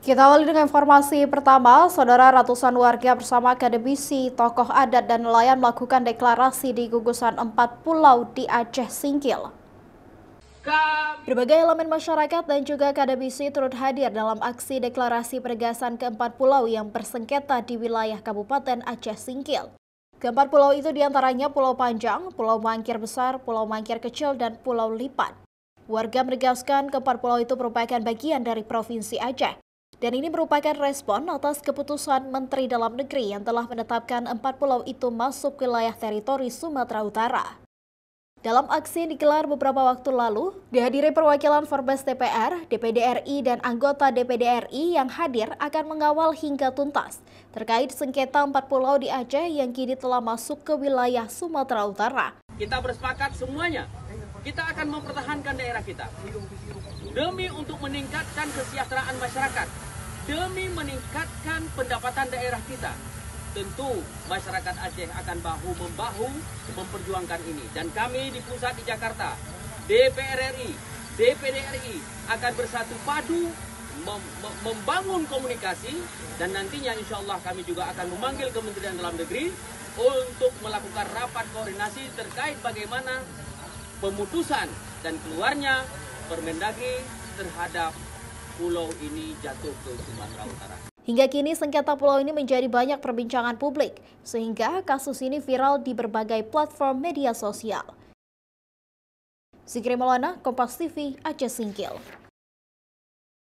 Kita awali dengan informasi pertama, saudara ratusan warga bersama akademisi, tokoh adat dan nelayan melakukan deklarasi di gugusan 4 pulau di Aceh Singkil. Berbagai elemen masyarakat dan juga akademisi turut hadir dalam aksi deklarasi penegasan keempat pulau yang bersengketa di wilayah Kabupaten Aceh Singkil. Keempat pulau itu diantaranya Pulau Panjang, Pulau Mangkir Besar, Pulau Mangkir Kecil, dan Pulau Lipan. Warga menegaskan keempat pulau itu merupakan bagian dari Provinsi Aceh. Dan ini merupakan respon atas keputusan Menteri Dalam Negeri yang telah menetapkan 4 pulau itu masuk wilayah teritori Sumatera Utara. Dalam aksi yang digelar beberapa waktu lalu, dihadiri perwakilan Forbes DPR, DPD RI, dan anggota DPD RI yang hadir akan mengawal hingga tuntas terkait sengketa 4 pulau di Aceh yang kini telah masuk ke wilayah Sumatera Utara. Kita bersepakat semuanya, kita akan mempertahankan daerah kita demi untuk meningkatkan kesejahteraan masyarakat, demi meningkatkan pendapatan daerah kita. Tentu masyarakat Aceh akan bahu-membahu memperjuangkan ini. Dan kami di pusat di Jakarta, DPR RI, DPD RI akan bersatu padu membangun komunikasi. Dan nantinya insya Allah kami juga akan memanggil Kementerian Dalam Negeri untuk melakukan rapat koordinasi terkait bagaimana pemutusan dan keluarnya Permendagri terhadap pulau ini jatuh ke Sumatera Utara. Hingga kini sengketa pulau ini menjadi banyak perbincangan publik, sehingga kasus ini viral di berbagai platform media sosial. Zikri Maulana, Kompas TV, Aceh Singkil.